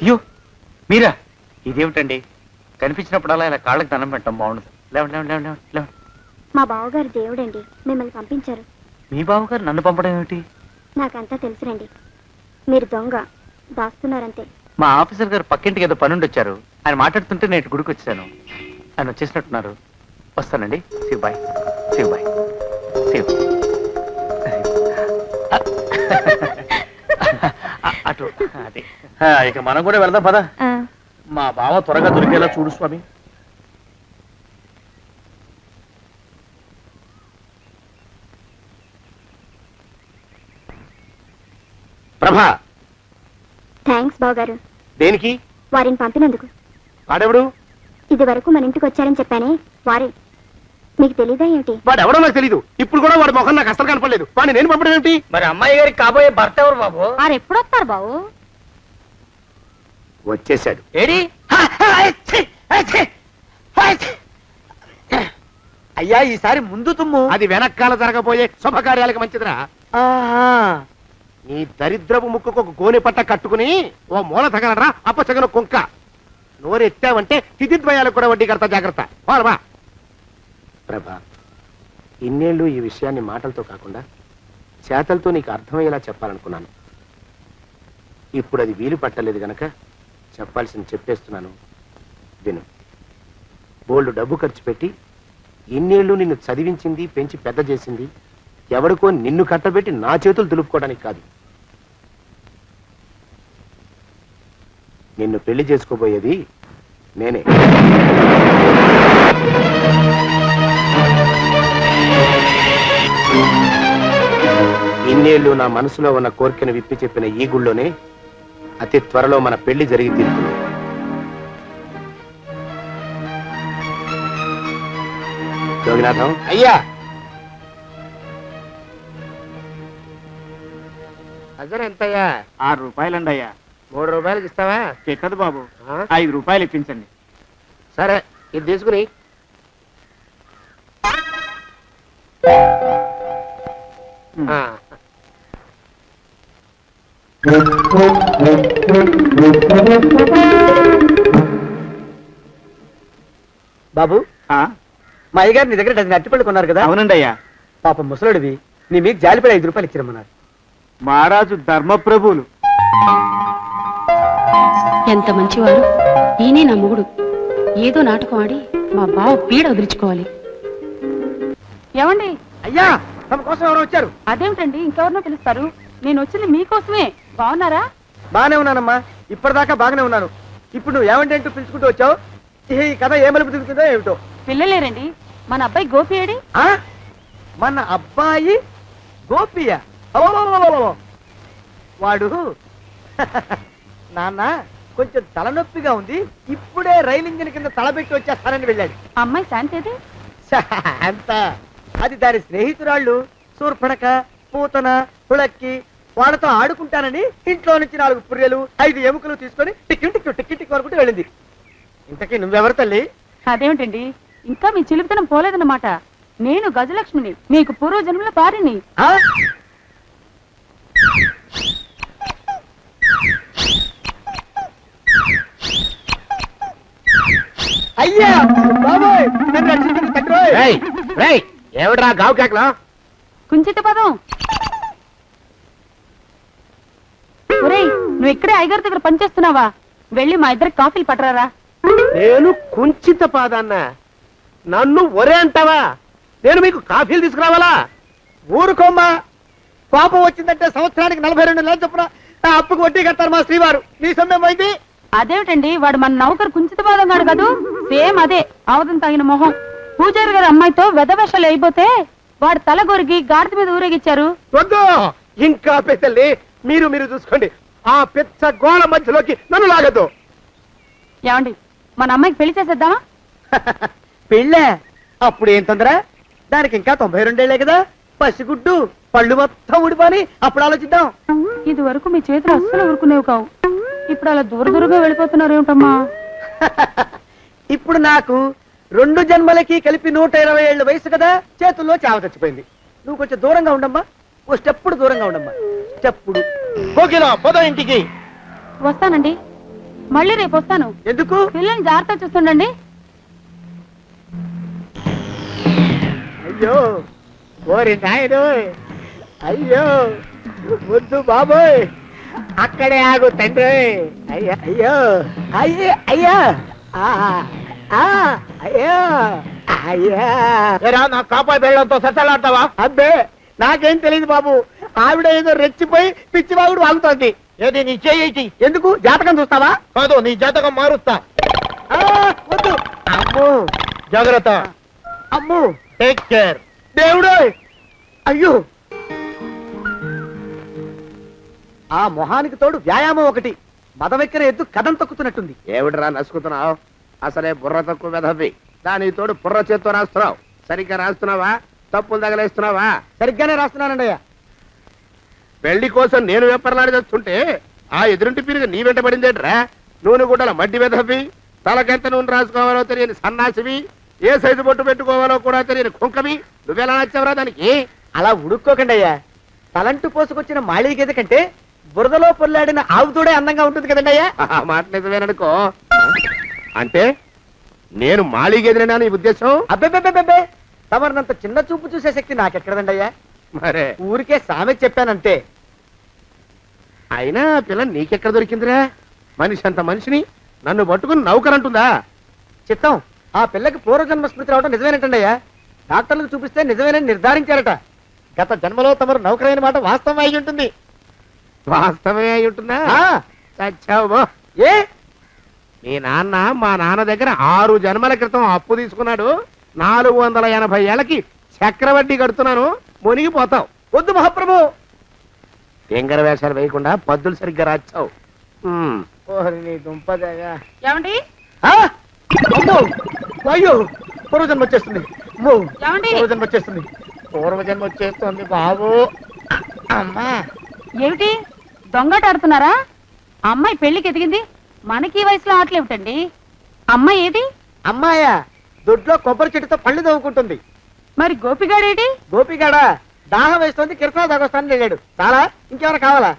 అయ్యో మీరా? ఇదేమిటండి, కనిపించినప్పుడల్లా ఇలా కాళ్ళకి దండం పెట్టడం బాగుండదు. లేవండి లేవండి లేవండి లేవండి. మా బావగారు దేవుడండి, మిమ్మల్ని పంపించారు. మీ బావగారు నన్ను పంపడం ఏమిటి? నాకంతా తెలుసురండి. మీరు దొంగ దాస్తున్నారంతే. మా ఆఫీసర్ గారు పక్కింటికి ఏదో పనుండి వచ్చారు. ఆయన మాట్లాడుతుంటే నేను గుడికి వచ్చాను. ఆయన వచ్చేసినట్టున్నారు. వస్తానండి. Shiv bye, Shiv bye, Shiv. అటు అదే. ఇక మనం కూడా వెళ్దాం పద. మా బావ త్వరగా దొరికేలా చూడు స్వామి. ప్రభా, థ్యాంక్స్ బావగారు, దేనికి? వారిని పంపినందుకు. వాడెవడు? ఇది వరకు మన ఇంటికి వచ్చారని చెప్పానే వారే. మీకు తెలీదా ఏమిటి? వాడెవడో నాకు తెలీదు. ఇప్పుడు కూడా వాడి ముఖం నాకు అసలు కనపడలేదు. వాడిని నేను పంపడం ఏమిటి? మరి అమ్మాయి గారికి కాబోయే భర్త ఎవరు బాబు? వారు ఎప్పుడు వస్తారు బావు? వచ్చేశాడు. ఏడి? అయ్యా ఈసారి ముందు తుమ్ము. అది వెనకాల జరగబోయే శుభకార్యాలకు మంచిదిరా. ఆహా. నీ దరిద్రపు ముక్కుకు ఒక గోనె పట్ట కట్టుకుని ఓ మూల తగలరా అప్పచగన కుంక. నోరెత్తావంటే తిథిద్వయాలకు కూడా వడ్డీ కడతా, జాగ్రత్త. పోరమా. ప్రభా, ఇన్నేళ్ళు ఈ విషయాన్ని మాటలతో కాకుండా చేతలతో నీకు అర్థమయ్యేలా చెప్పాలనుకున్నాను. ఇప్పుడు అది వీలు పట్టలేదు గనక చెప్పాల్సింది చెప్పేస్తున్నాను, విను. బోల్డు డబ్బు ఖర్చు పెట్టి ఇన్నేళ్ళు నిన్ను చదివించింది, పెంచి పెద్ద చేసింది ఎవడికో నిన్ను కట్టబెట్టి నా చేతులు దులుపుకోవడానికి కాదు. నిన్ను పెళ్లి చేసుకోబోయేది నేనే. ఇన్నేళ్ళు నా మనసులో ఉన్న కోరికను విప్పి చెప్పిన ఈ గుళ్ళోనే అతి త్వరలో మన పెళ్లి జరిగి తీరుతుంది. యోగినాథం అయ్యా, అజర్ ఎంతయ్యా? 6 రూపాయలండి అయ్యా. 3 రూపాయలకి ఇస్తావా? ఎక్కదు బాబు, ఆ? 5 రూపాయలు ఇప్పించండి. సరే, ఇది తీసుకుని ఆ. బాబు, ఆ? మా అయ్యగారు నీ దగ్గర డజన్ అరటిపళ్ళు కొన్నారు కదా? అవునండి అయ్యా. పాప ముసలుడివి, నీ మీకు జాలిపడి 5 రూపాయలు ఇచ్చిరమ్మన్నారు. మహారాజు ధర్మప్రభువులు. ఎంత మంచివారు. ఈయనే నా మొగుడు. ఏదో నాటకం ఆడి మా బావ పీడ వదిలించుకోవాలి. ఏమండి? అయ్యా, తమ కోసం ఎవరో వచ్చారు. అదేమిటండి, ఇంకెవరినో పిలుస్తారు? నేను వచ్చింది మీకోసమే. బాగున్నారా? బాగానే ఉన్నానమ్మా, ఇప్పటిదాకా బాగానే ఉన్నాను. ఇప్పుడు నువ్వు ఏమంటే అంటూ పిలుచుకుంటూ వచ్చావు. ఈ కథ ఏ మలుపు తిరుగుతుందో ఏమిటో. పిల్లలేరండి. మన అబ్బాయి గోపి ఏడి? ఆ? మన అబ్బాయి గోపియ? అబ్బబ్బబ్బబ్బబ్బ. వాడు నాన్న కొంచెం తలనొప్పిగా ఉంది, ఇప్పుడే రైలు ఇంజిన్ కింద తలబెట్టి వచ్చేస్తానని వెళ్ళాడు. అమ్మాయి శాంతేది? అంత అది దాని స్నేహితురాళ్ళు సూర్పణక, పూతన, పుళక్కి వాళ్ళతో ఆడుకుంటానని ఇంట్లో నుంచి 4 పుర్రెలు 5 ఎముకలు తీసుకొని టిక్కి వరకు వెళ్ళింది. ఇంతకీ నువ్వెవరు తల్లి? అదేమిటండి, ఇంకా మీ చిలుపుతనం పోలేదన్నమాట. నేను గజలక్ష్మిని, మీకు పూర్వజన్మల భార్యని. ఆ? అయ్యా బాబోయ్, నన్ను రక్షించండి తండ్రోయ్. ఏమిట్రా గావు కేకలో? కుంచిత పదం. ఒరేయ్, నువ్వు ఇక్కడే అయ్యగారి దగ్గర పనిచేస్తున్నావా? వెళ్ళి మా ఇద్దరికి కాఫీలు పట్టరారా. నేను కుంచిత పాదాన్న, నన్ను ఒరే అంటావా? నేను మీకు కాఫీలు తీసుకురావాలా? ఊరుకోమ్మా, కోపం వచ్చిందంటే సంవత్సరానికి 42 నెలలు చొప్పున ఆ అప్పుకు వడ్డీ కట్టారు మా శ్రీవారు. నీ సొమ్మే పోయింది. అదేమిటండి, వాడు మన నౌకరు కుంచిత పాదం గాడు కదూ. సేమ్ అదే, అవధం తగిన మొహం. పూజారి గారి అమ్మాయితో వెధవేషాలు అయిపోతే వాడు తల గొరిగి గాడిద మీద ఊరేగిచ్చారు. వద్దు, ఇంకా పెద్దల్ని మీరు చూసుకోండి. ఆ పెద్ద గోళ మధ్యలోకి నన్ను లాగద్దు. ఏమండి, మన అమ్మాయికి పెళ్లి చేసేద్దామా? పెళ్ళే? అప్పుడు ఏం తొందర? దానికి ఇంకా 92 కదా. పసిగుడ్డు పళ్ళు మొత్తం ఊడిపోని అప్పుడు ఆలోచిద్దాం. ఇది వరకు మీ చేతులు అస్సలు ఊరుకునేవి కావు. ఇప్పుడు అలా దూరంగా వెళ్ళిపోతున్నారు ఏమిటమ్మా? ఇప్పుడు నాకు 2 జన్మలకి కలిపి 120 ఏళ్ళ వయసు కదా, చేతుల్లో చావ చచ్చిపోయింది. నువ్వు కొంచెం దూరంగా ఉండమ్మా, ఓ స్టెప్పుడు దూరంగా ఉండమ్మా. స్టెప్పుడు కోకిల పద ఇంటికి. వస్తానండి, మళ్ళీ రేపు వస్తాను. ఎందుకు? పిల్లల్ని జాగ్రత్త చూస్తుండండి. అయ్యో ఓరి నాయుడు, అయ్యో వద్దు బాబోయ్, అక్కడే ఆగు తండ్రి. అయ్యా అయ్యో అయ్యో అయ్యా అయ్యో అయ్యా. నా కాపాయి బెళ్ళంతో సత్తలాడతావా? అబ్బే నాకేం తెలియదు బాబు, ఆవిడ ఏదో రెచ్చిపోయి పిచ్చివాగుడు వాగుతోంది. ఏది నీ చేయి? ఎందుకు జాతకం చూస్తావా? కాదు, నీ జాతకం మారుస్తా. వద్దు. అమ్మో, జాగ్రత్త. అమ్మో, టేక్ కేర్. దేవుడు, అయ్యో, ఆ మొహానికి తోడు వ్యాయామం ఒకటి. మదవెక్కిన ఎద్దు కథం తొక్కుతున్నట్టుంది. ఏమిటిరా నసుకుతున్నావు? అసలే బుర్ర తక్కువ వెధవి. దాని తోడు బుర్ర చేత్తో రాస్తున్నావు. సరిగ్గా రాస్తున్నావా? తప్పులు తగలేస్తున్నావా? సరిగ్గానే రాస్తున్నానండి అయ్యా. పెళ్లి కోసం నేను వెప్పర్లాడి చేస్తుంటే ఆ ఎదురింటి పీరుగా నీ వెంట పడిందేట్రా? నూనె గుడ్డల మడ్డి వెధవి, తలకెంత నూనె రాసుకోవాలో తెలియని సన్నాసివి, ఏ సైజు బొట్టు పెట్టుకోవాలో కూడా తెలియని కుంకవి. నువ్వెలా నచ్చావురా దానికి? అలా ఉడుక్కోకండి అయ్యా. తలంటు పోసుకొచ్చిన మాళీ గేదె కంటే బురదలో పొల్లాడిన ఆవు తోడే అందంగా ఉంటుంది కదండి అయ్యా. ఆ మాట నిజమేననుకో. అంటే నేను మాళీగెదిరినా నీ ఉద్దేశం? అబ్బెబ్బెబ్బెబ్బే, తమరినంత చిన్న చూపు చూసే శక్తి నాకెక్కడదండి అయ్యా. మరే ఊరికే సామె చెప్పానంతే. అయినా ఆ పిల్ల నీకెక్కడ దొరికిందిరా? మనిషి అంత మనిషిని నన్ను పట్టుకుని నౌకరంటుందా? చిత్తం, ఆ పిల్లకి పూర్వజన్మ స్మృతి రావడం నిజమేనటండి అయ్యా. డాక్టర్లకు చూపిస్తే నిజమేనని నిర్ధారించారట. గత జన్మలో తమరు నౌకరైన మాట వాస్తవం అయి ఉంటుంది. వాస్తవమే అయి ఉంటుందా? చచ్చావు. ఏ, మీ నాన్న మా నాన్న దగ్గర 6 జన్మల క్రితం అప్పు తీసుకున్నాడు. 480 ఏళ్ళకి చక్రవడ్డీ కడుతున్నాను. మునిగిపోతావు. వద్దు మహాప్రభు. ఎంగర వేషాలు వేయకుండా పద్దులు సరిగ్గా రాచావు. నీ దుంపదగా. ఏమండి అమ్మో, అయ్యో, పూర్వజన్మ వచ్చేస్తుంది. అమ్మో, ఏమండి? పూర్వజన్మ వచ్చేస్తుంది. పూర్వజన్మ వచ్చేస్తుంది బాబు. అమ్మా, ఏమిటి దొంగట ఆడుతున్నారా? అమ్మాయి పెళ్లికి ఎదిగింది, మనకి ఈ వయసులో ఆటలేమిటండి? అమ్మాయి ఏది? అమ్మాయా దొడ్లో కొబ్బరి చెట్టుతో పళ్ళు తవ్వుకుంటుంది. మరి గోపిగాడేటి? గోపిగాడ దాహం వేస్తుంది, కిరసా దాగొస్తానని వెళ్ళాడు. చాలా, ఇంకేమైనా కావాలా?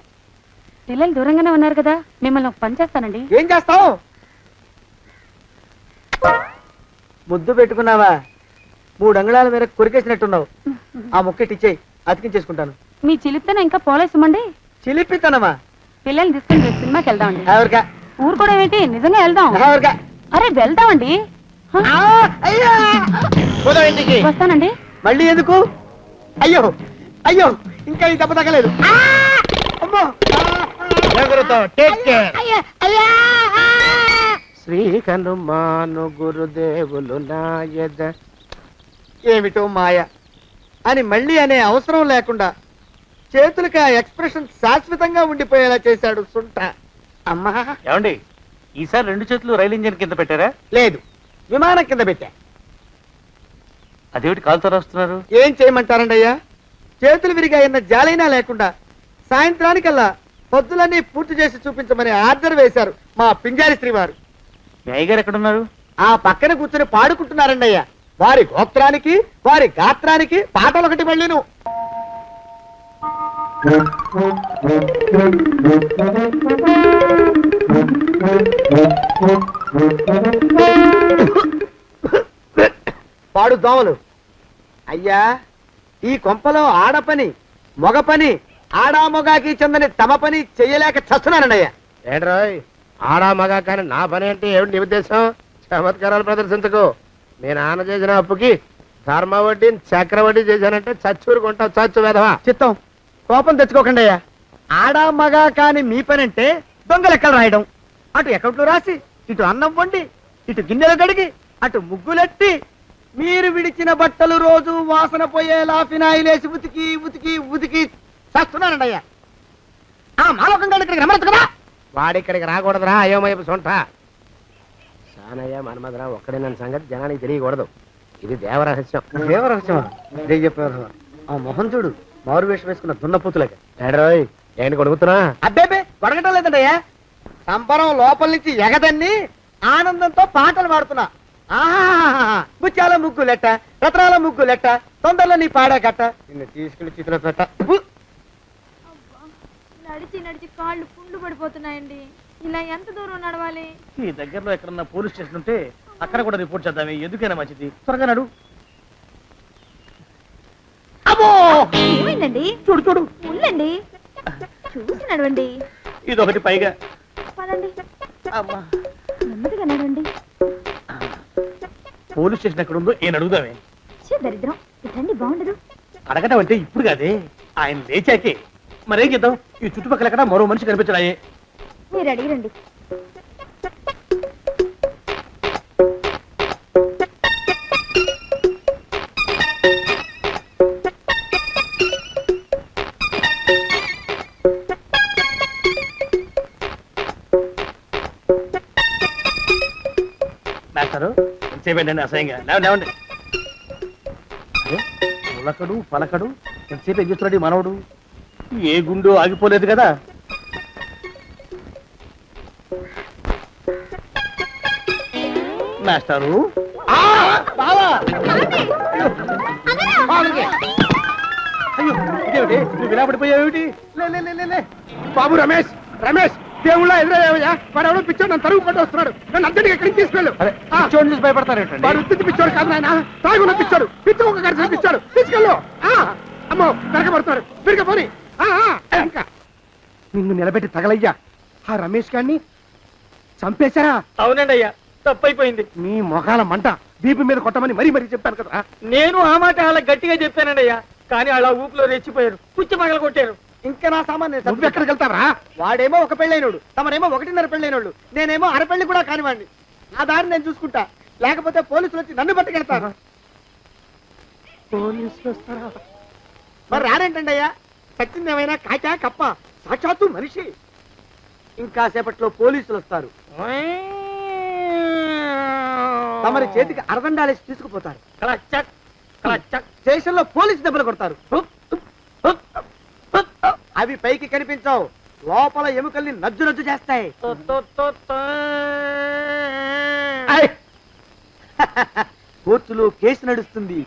పిల్లలు దూరంగానే ఉన్నారు కదా, మిమ్మల్ని ఒక పని చేస్తానండి. ఏం చేస్తావు? ముద్దు పెట్టుకున్నావా? 3 అంగుళాల మేర కొరికేసినట్టున్నావు. ఆ ముక్కెట్టిచ్చేయి, అతికించేసుకుంటాను. మీ చిలిపితేనే ఇంకా పోలేసమండి. చిలిపితనమా? పిల్లల్ని తీసుకుని రేపు సినిమాకి వెళ్దామండి. ఎవరికా? ఊరు కూడా ఏంటి, నిజంగా వెళ్దాం. ఎవరికా? అరే వెళ్దామండి. వస్తానండి. మళ్ళీ ఎందుకు? అయ్యో అయ్యో, ఇంకా ఈ దెబ్బ తగ్గలేదు. అమ్మో, శ్రీకనుమాను గురుదేవులు నాయద. ఏమిటో మాయ అని మళ్ళీ అనే అవసరం లేకుండా చేతులకి ఆ ఎక్స్ప్రెషన్ శాశ్వతంగా ఉండిపోయేలా చేశాడు సుంట. అమ్మా, ఏమండి ఈసారి 2 చేతులు రైలు ఇంజిన్ కింద పెట్టారా? లేదు, విమానం కింద పెట్టా. అదేమిటి కాలుతో రాస్తున్నారు? ఏం చేయమంటారండి అయ్యా? చేతులు విరిగాయన్న జాలైనా లేకుండా సాయంత్రానికల్లా పొద్దులన్నీ పూర్తి చేసి చూపించమని ఆర్డర్ వేశారు మా పింజారి శ్రీ వారు. మీ అయ్యగారు ఎక్కడున్నారు? ఆ పక్కన కూర్చొని పాడుకుంటున్నారండి అయ్యా. వారి గోత్రానికి వారి గాత్రానికి పాటలు ఒకటి మళ్ళీను. పాడు దోమలు. అయ్యా, ఈ కొంపలో ఆడ పని మొగ పని, ఆడా మొగాకి చెందని తమ పని చెయ్యలేక చస్తున్నానండి అయ్యా. ఏంట్రోయ్, ఆడా మగా కానీ నా పని అంటే ఏమిటి నీ ఉద్దేశం? చమత్కారాలు ప్రదర్శించకు. మీ నాన్న చేసిన అప్పుకి ధర్మ వడ్డీని చక్రవడ్డీ చేశానంటే చచ్చూరుకుంటావు. చచ్చు వేధవా. చిత్తం, కోపం తెచ్చుకోకండి అయ్యా. ఆడా మగా కాని మీ పని అంటే దొంగ లెక్కలు రాయడం. అటు అకౌంట్లు రాసి, ఇటు అన్నం వండి, ఇటు గిన్నెలు కడిగి, అటు ముగ్గులెట్టి, మీరు విడిచిన బట్టలు రోజు వాసన పోయేలా ఫినాయిలేసి ఉతికి ఉతికి ఉతికి చేస్తున్నానండి అయ్యా. ఆ మాలోకంగా ఇక్కడికి రమ్మచ్చు కదా. వాడిక్కడికి రాకూడదురా అయోమయపు సొంట. సానయ్య మన్మధరా ఒక్కడే నన్ను సంగతి జనానికి తెలియకూడదు. ఇది దేవరహస్యం. దేవరహస్యమా? చెప్పారు. ఆ మొహం చూడు, మారు వేషం వేసుకున్న దున్నపోతులకి. ఏడ్రోయ్, ఏంటి కొడుకుతున్నా? అబ్బేబే, కొడగటం లేదండయ్యా. సంబరం లోపల నుంచి ఎగదన్ని ఆనందంతో పాటలు పాడుతున్నా. ఆహా, ముత్యాల ముగ్గు లెట్ట, రత్నాల ముగ్గు లెట్ట, తొందరలో నీ పాడా కట్ట, నిన్ను తీసుకెళ్లి చేతిలో పెట్ట. నడిచి నడిచి కాళ్ళు పుండ్లు పడిపోతున్నాయండి. ఇలా ఎంత దూరం నడవాలి? ఈ దగ్గరలో ఎక్కడన్నా పోలీస్ స్టేషన్ ఉంటే అక్కడ కూడా రిపోర్ట్ చేద్దామే, ఎందుకైనా మంచిది. త్వరగా నడు. అమ్మో, ఏమైందండి? చూడు చూడు. ఉండండి, చూసి నడవండి. ఇదొకటి పైగా. పదండి, అమ్మా, నెమ్మదిగా నడవండి. పోలీస్ స్టేషన్ ఎక్కడ ఉందో ఏం అడుగుదామే. దరిద్రం, ఇటండి బాగుండదు. అడగటం అంటే ఇప్పుడు కాదే, ఆయన లేచాకే. మరేం చేద్దాం, ఈ చుట్టుపక్కల ఎక్కడ మరో మనిషి కనిపించడాయే. మీరు అడిగిరండి. మాస్టారు ఎంతసేపేంటండి అసహ్యంగా? లేవండి. అరే ఉలకడు పలకడు, ఎంతసేపు ఏం చేస్తున్నాడు ఈ మనవడు? ఏ గుండు ఆగిపోలేదు కదా. మాస్టారు అయ్యో ఇదేమిటి, నువ్వు విలాపడిపోయావేమిటి? లే. బాబు రమేష్, రమేష్ దేవుళ్ళ ఎదురయ్యా, వాడు ఎవడో పిచ్చోడు నన్ను తరుగు కొట్టి వస్తున్నాడు. నన్ను అందరికీ ఎక్కడికి తీసుకెళ్ళు. చూడండి చూసి భయపడతారేంటండి? వాడు ఉత్తి పిచ్చోడు కాదు నాయన, తాగున్న పిచ్చాడు, పిచ్చి ఒక గడిచిన పిచ్చాడు. తీసుకెళ్ళు. అమ్మో వెనకబడుతున్నాడు, విరగపోని. ఇంకా నిన్ను నిలబెట్టి తగలయ్యా. ఆ రమేష్ గారిని చంపేశారా? అవునండి అయ్యా, తప్పైపోయింది. మీ మొఖాల మంట, బీపీ మీద కొట్టమని మరీ మరీ చెప్పాను కదా. నేను ఆ మాట అలా గట్టిగా చెప్పానండి అయ్యా, కానీ అలా ఊపిలో రెచ్చిపోయారు, పుచ్చి పగల కొట్టారు. ఇంకా నా సామాన్ నువ్వు ఎక్కడికి వెళ్తావరా? వాడేమో ఒక పెళ్ళైనోడు, తమరేమో 1.5 పెళ్ళైనోళ్ళు, నేనేమో అరపెళ్ళి కూడా కానివ్వండి. ఆ దారి నేను చూసుకుంటా, లేకపోతే పోలీసులు వచ్చి నన్ను పట్టుకెళ్తారు. పోలీసులు వస్తారా? మరి రారేంటండి అయ్యా, చచ్చింది ఏమైనా కాచా కప్ప, సాక్షాత్తు మనిషి. ఇంకా సేపట్లో పోలీసులు వస్తారు, తమరి చేతికి అరదండాలేసి తీసుకుపోతారు. స్టేషన్ లో పోలీసు దెబ్బలు కొడతారు, అవి పైకి కనిపించవు, లోపల ఎముకల్ని నజ్జు నజ్జు చేస్తాయి. కోర్టులో కేసు నడుస్తుంది.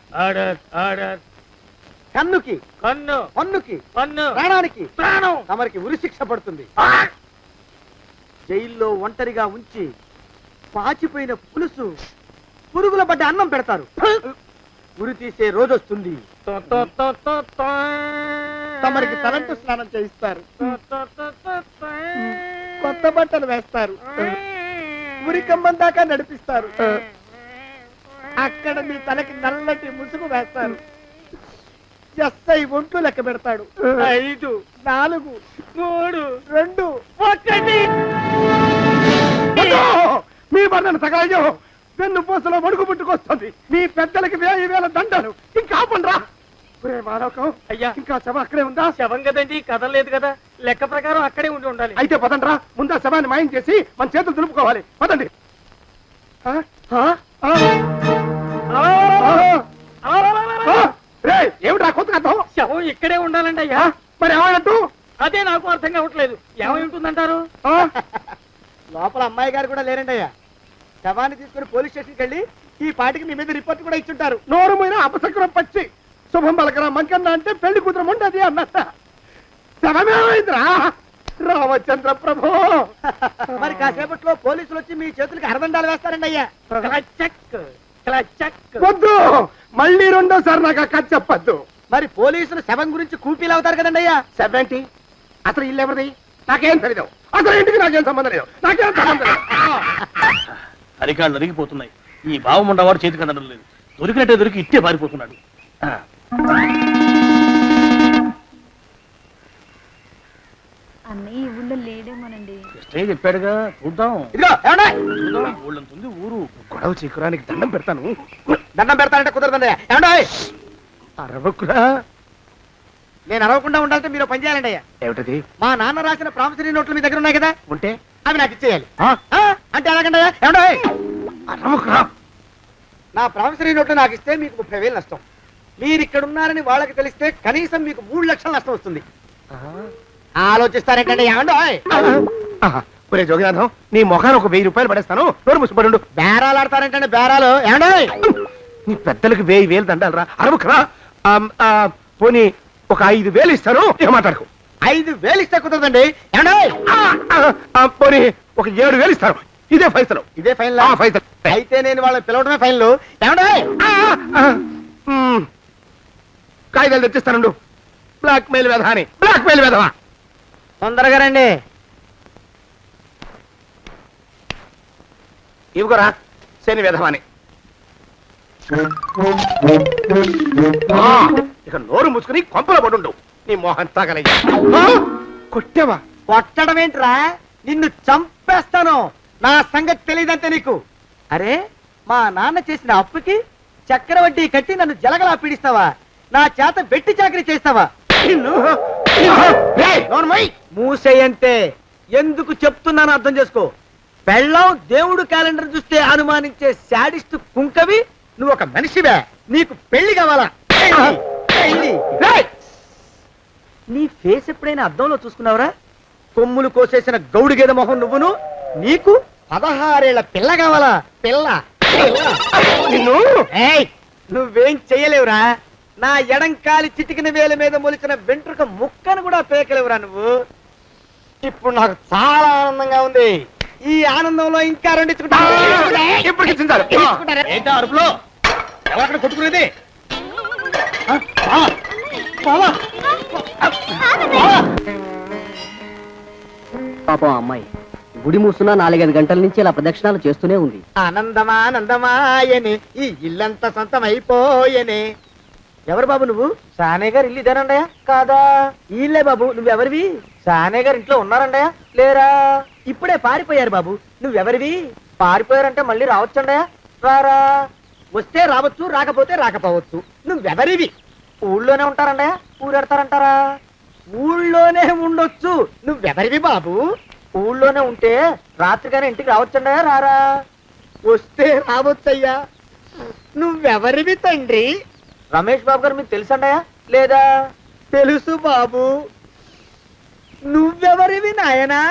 కన్నుకి కన్ను, పన్నుకి పన్ను, ప్రాణానికి ప్రాణం. తమరికి ఉరి శిక్ష పడుతుంది. జైల్లో ఒంటరిగా ఉంచి పాచిపోయిన పులుసు, పురుగుల పడ్డ అన్నం పెడతారు. ఉరి తీసే రోజు వస్తుంది, తమరికి తలంటు స్నానం చేయిస్తారు, కొత్త బట్టలు వేస్తారు, ఉరి కంబం దాకా నడిపిస్తారు. అక్కడ మీ తలకి నల్లటి ముసుగు వేస్తారు. ఎస్ఐ ఒంట్లు లెక్క పెడతాడు. 5, 4, 3, 2, 1. మీ బంధన తగలయ్యో, పెన్ను పూసలో మడుగు పుట్టుకొస్తుంది. మీ పెద్దలకి 1000 దండలు. ఇంకా ఆపండ్రా. మానవకం అయ్యా, ఇంకా శవం అక్కడే ఉందా? శవం కదండి, కదలేదు కదా, లెక్క ప్రకారం అక్కడే ఉండి ఉండాలి. అయితే పదండ్రా, ముందా శవాన్ని మాయం చేసి మన చేతులు దులుపుకోవాలి. పదండి. ఏమిటా కొత్త కథ? శవం ఇక్కడే ఉండాలండి అయ్యా. మరి ఏమన్నట్టు? అదే నాకు అర్థం కావట్లేదు, ఏమై ఉంటుందంటారు? లోపల అమ్మాయి గారు కూడా లేరండి అయ్యా. శవాన్ని తీసుకుని పోలీస్ స్టేషన్కి వెళ్ళి ఈ పాటికి మీ మీద రిపోర్ట్ కూడా ఇచ్చుంటారు. నోరుమైన అపశకురం పచ్చి శుభం పలకరా మంకన్న అంటే పెళ్లి కూతురు ఉండదు అన్నట్ట. శవమేమైందిరా రామచంద్ర ప్రభు. మరి కాసేపట్లో పోలీసులు వచ్చి మీ చేతులకి అరదండాలు వేస్తారండి అయ్యా. వద్దు, మళ్ళీ రెండోసారి నాకు ఆ కథ చెప్పద్దు. మరి పోలీసులు శవం గురించి కూపీలు అవుతారు కదండి అయ్యా. 70 అసలు ఇల్లు ఎవరిది? నాకేం తెలియదు. అసలు ఇంటికి నాకేం సంబంధం లేదు. నాకేం సంబంధం లేదు. అరికాళ్ళు అరిగిపోతున్నాయి. ఈ భావం ఉండవాడు చేతికి అందడం లేదు, దొరికినట్టే దొరికి ఇట్టే పారిపోతున్నాడు. అన్నయ్య ఈ ఊళ్ళో లేడేమోనండి. కృష్ణయ్య చెప్పాడుగా, చూద్దాం. ఇదిగో ఏమండే? ఊళ్ళంతుంది ఊరు. గొడవ చీకురానికి దండం పెడతాను. దండం పెడతానంటే కుదరదండి. ఏమండే? అరవకురా. నేను అరవకుండా ఉండాలంటే మీరు పని చేయాలండి అయ్యా. ఏమిటది? మా నాన్న రాసిన ప్రామిసరీ నోట్లు మీ దగ్గర ఉన్నాయి కదా, ఉంటే అవి నాకు ఇచ్చేయాలి. అంటే ఎలాగండి అయ్యా? ఏమండే? అరవకురా. నా ప్రామిసరీ నోట్లు నాకు ఇస్తే మీకు 30,000 నష్టం. మీరు ఇక్కడ ఉన్నారని వాళ్ళకి తెలిస్తే కనీసం మీకు 3 లక్షల నష్టం వస్తుంది. ఆలోచిస్తారేంటండి? ఏమండో? ఒరే జోగినాథం, నీ మొఖాన్ని ఒక 1000 రూపాయలు పడేస్తాను. నోరు ముసుపడు. బేరాలు ఆడతారేంటండి? బేరాలు ఏమండో? నీ పెద్దలకు 1000 దండాలరా. అరవకురా. పోనీ ఒక 5,000 ఇస్తాను. ఏం మాట్లాడుకో. 5,000 ఇస్తే కుదరదండి. ఏమండో? పోనీ ఒక 7,000 ఇస్తాను. ఇదే ఫైసలు. ఇదే ఫైనల్? ఫైసలు. అయితే నేను వాళ్ళని పిలవడమే ఫైనల్. ఏమండో? కాగితాలు తెచ్చిస్తాను. బ్లాక్ మెయిల్ వెధవా అని. బ్లాక్ మెయిల్ వెధవా. తొందరగా రండి. ఇవిగోరా శని వెధవాని. ఇక నోరు మూసుకుని కొంపలో పడుండు. నీ మొహం తగలయ్యా. కొట్టావా? కొట్టడం ఏంట్రా, నిన్ను చంపేస్తాను. నా సంగతి తెలియదంటే నీకు. అరే, మా నాన్న చేసిన అప్పుకి చక్రవడ్డీ కట్టి నన్ను జలగలా పీడిస్తావా? నా చేత వెట్టి చాకరీ చేస్తావా? మూసేయంటే ఎందుకు చెప్తున్నాను అర్థం చేసుకో. పెళ్ళం దేవుడు క్యాలెండర్ చూస్తే అనుమానించే శాడిస్ట్ కుంకవి నువ్వు ఒక మనిషివే. నీకు పెళ్లి కావాలా? పెళ్లి. నీ ఫేస్ ఎప్పుడైనా అద్దంలో చూసుకున్నావురా? కొమ్ములు కోసేసిన గౌడు గేదె మొహం నువ్వును. నీకు 16 ఏళ్ల పిల్ల కావాలా? పిల్ల. నువ్వేం చెయ్యలేవురా. నా ఎడంకాలి చిటికిన వేల మీద మొలిచిన వెంట్రుక ముక్కను కూడా పేకలేవురా నువ్వు. ఇప్పుడు నాకు చాలా ఆనందంగా ఉంది. ఈ ఆనందంలో ఇంకా రెండించుకుంటా. ఏంటా అరుపులో? ఎవరక్కడ కొట్టుకునేది? పాపం అమ్మాయి గుడి మూసున్న 4-5 గంటల నుంచి ఇలా ప్రదక్షిణాలు చేస్తూనే ఉంది. ఆనందమానందమాయనే ఈ ఇల్లంతా సొంతమైపోయనే. ఎవరు బాబు నువ్వు? సానే గారు ఇల్లు ఇదేనండయా? కాదా? ఇల్లే బాబు. నువ్వెవరివి? సానే గారు ఇంట్లో ఉన్నారండయా? లేరా? ఇప్పుడే పారిపోయారు బాబు. నువ్వెవరివి? పారిపోయారంటే మళ్ళీ రావచ్చండయా? రారా. వస్తే రావచ్చు, రాకపోతే రాకపోవచ్చు. నువ్వెవరివి? ఊళ్ళోనే ఉంటారండయా? ఊరెడతారంటారా? ఊళ్ళోనే ఉండొచ్చు. నువ్వెవరివి బాబు? ఊళ్ళోనే ఉంటే రాత్రిగానే ఇంటికి రావచ్చండయా? రారా. వస్తే రావచ్చయ్యా. నువ్వెవరివి తండ్రి? రమేష్ బాబు గారు మీకు తెలుసండయా? లేదా? తెలుసు బాబు. నువ్వెవరివి నాయనా?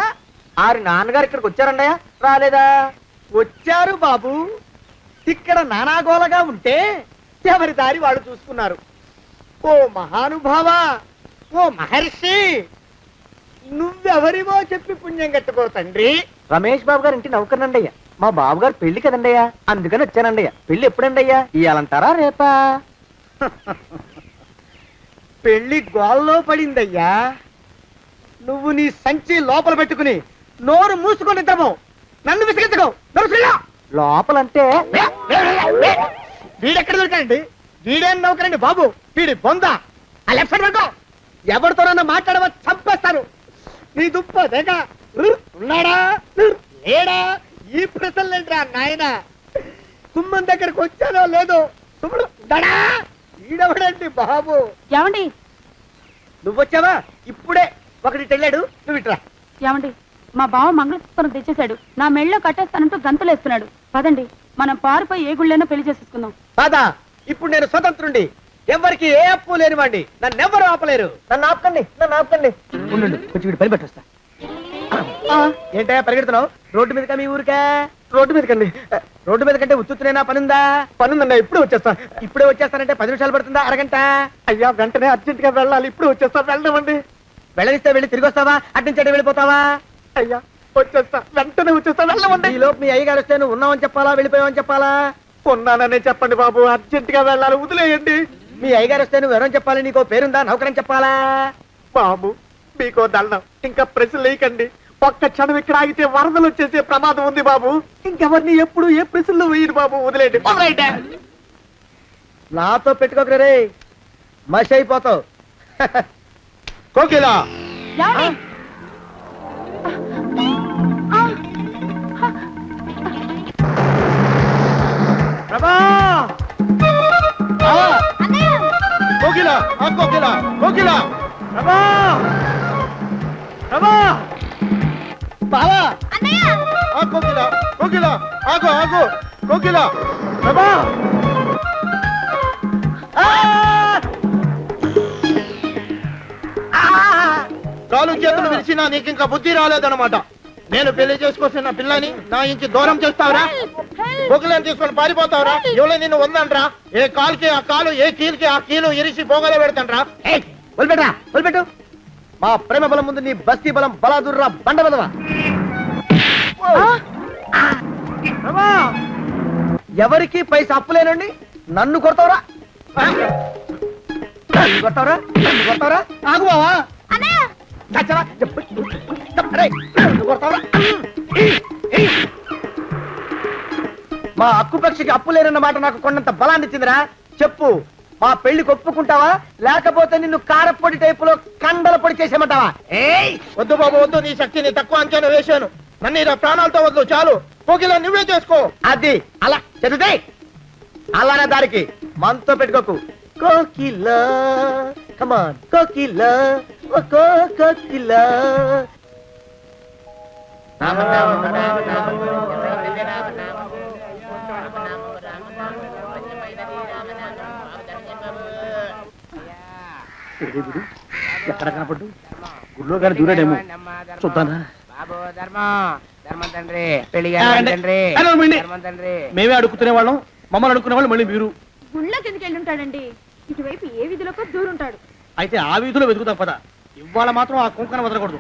ఆరి నాన్నగారు ఇక్కడికి వచ్చారండయా? రాలేదా? వచ్చారు బాబు. ఇక్కడ నానాగోలగా ఉంటే ఎవరి దారి వాళ్ళు చూసుకున్నారు. ఓ మహానుభావా, ఓ మహర్షి, నువ్వెవరివో చెప్పి పుణ్యం కట్టుకో తండ్రి. రమేష్ బాబు గారు ఇంటి నౌకర్నండయ్యా. మా బాబు గారు పెళ్లి కదండయ్యా, అందుకని వచ్చానండయ్యా. పెళ్లి ఎప్పుడండయ్యా? ఇయ్యాలంటారా రేపా? పెళ్లి గోల్లో పడిందయ్యా. నువ్వు నీ సంచి లోపల పెట్టుకుని నోరు మూసుకొని నిద్రపో. నన్ను విసిగించుకో. లోపలంటే వీడెక్కడ దొరికాడండి? వీడేం నౌకరండి బాబు, వీడి బొంద. ఆ లెఫ్ట్ సైడ్ పెట్టుకో. ఎవరితోనన్నా మాట్లాడవా చంపేస్తాను. నీ దుప్ప దేక ఉన్నాడా లేడా? ఈ ప్రశ్నలేంట్రా నాయన. కుమ్మం దగ్గరకు వచ్చానో లేదో తుమ్ముడు దడా. ఈడవడండి బాబు. ఏమండి? నువ్వొచ్చావా? ఇప్పుడే ఒకటి వెళ్ళాడు. నువ్వు ఇట్రా. ఏమండి, మా బావ మంగళసూత్రం తెచ్చేశాడు. నా మెళ్ళో కట్టేస్తానంటూ గంతులేస్తున్నాడు. పదండి, మనం పారిపోయి ఏ గుళ్ళైనా పెళ్లి చేసేసుకుందాం. కాదా? ఇప్పుడు నేను స్వతంత్రుండి, ఎవరికి ఏ అప్పు లేనివ్వండి. నన్ను ఎవరు ఆపలేరు. నన్ను ఆపకండి, నన్ను ఆపకండి. ఉండు, కొంచెం వీడు పని పెట్టొస్తా. ఏంటా పరిగెడుతున్నావు? రోడ్డు మీదకా మీ ఊరికా? రోడ్డు మీదకండి. రోడ్డు మీద కంటే ఉత్తునేనా? పనుందా? పనుందండి. ఇప్పుడే వచ్చేస్తా. ఇప్పుడే వచ్చేస్తానంటే 10 నిమిషాలు పడుతుందా? అరగంట? అయ్యా వెంటనే అర్జెంట్ గా వెళ్ళాలి. ఇప్పుడు వచ్చేస్తా. వెళ్ళమండి. వెళ్ళనిస్తే వెళ్ళి తిరిగి వస్తావా? అట్నుంచి వెళ్ళిపోతావా? అయ్యా వచ్చేస్తా, వెంటనే వచ్చేస్తా. వెళ్ళమండి. ఈ లోపు మీ అయ్యగారు వస్తే నువ్వు ఉన్నావని చెప్పాలా, వెళ్ళిపోయావని చెప్పాలా? ఉన్నాననే చెప్పండి బాబు. అర్జెంట్ గా వెళ్ళాలి, వదిలేయండి. మీ అయ్యగారు వస్తే నువ్వు ఎవరని చెప్పాలి? నీకో పేరుందా? నౌకరని చెప్పాలా? బాబు మీకో దండం. ఇంకా ప్రశ్నలు వేయకండి. ఒక్క క్షణం ఇక్కడ ఆగితే వరదలు వచ్చేసే ప్రమాదం ఉంది బాబు. ఇంకెవరిని ఎప్పుడు ఏ ప్రశ్నలు వేయరు బాబు. వదిలేండి. నాతో పెట్టుకోకరే రే, మషి అయిపోతావు. కోకిలా ఏమండి? ప్రభా! కోకిలా, ఆ కోకిలా, కోకిలా, ప్రభా! ప్రభా! బావా! ఆ కోకిలా, కోకిలా, ఆగు, ఆగు, కోకిలా, ప్రభా! కాలు చేతులు విరిచినా నీకు ఇంకా బుద్ధి రాలేదన్నమాట. నేను పెళ్లి చేసుకొస్తున్న పిల్లని నా ఇంటి దూరం చేస్తావురా? బొగ్గులను తీసుకొని పారిపోతావురా? ఎవరో నిన్ను ఉందంట్రా? ఏ కాలుకి ఆ కాలు, ఏ కీలుకి ఆ కీలు ఇరిసి బొగలో పెడతాంట్రా? వదిలిపెట్టరా, వదిలిపెట్టు. మా ప్రేమ బలం ముందు నీ బస్తీ బలం బలాదుర్రా బండ బలవా. ఎవరికి పైసా అప్పులేనండి నన్ను కొడతావురా? నన్ను కొడతావురా? నన్ను కొడతావురా? ఆగు బావా. మా అక్కు పక్షికి అప్పు లేరన్న మాట నాకు కొన్నంత బలాన్ని ఇచ్చిందిరా. చెప్పు, మా పెళ్లి ఒప్పుకుంటావా లేకపోతే నిన్ను కారపొడి టైపులో కండల పొడి చేసేమంటావా? ఏయ్ వద్దు బాబు వద్దు, నీ శక్తిని తక్కువ అంచనా వేశాను. నన్ను ఇలా ప్రాణాలతో వద్దు, చాలు. కోకిల నువ్వే చేసుకో. అది అలా చదివితే అలానే దారికి మనతో పెట్టుకోకు. కోకిల కమాన్ కోకిల ఓ కోకిల. ఎక్కడ కనపడ్డు? గుళ్ళో గాని దూరాడేమో, చూద్దానా? మేమే అడుక్కునే వాళ్ళం, మమ్మల్ని అడుక్కునే వాళ్ళు మళ్ళీ మీరు. గుళ్ళ కిందకి వెళ్ళి ఉంటాడండి. ఇటువైపు ఏ విధిలోకి దూరుంటాడు. అయితే ఆ వీధిలో వెతుకుతాం పద. ఇవాళ మాత్రం ఆ కుంకన వదలకూడదు.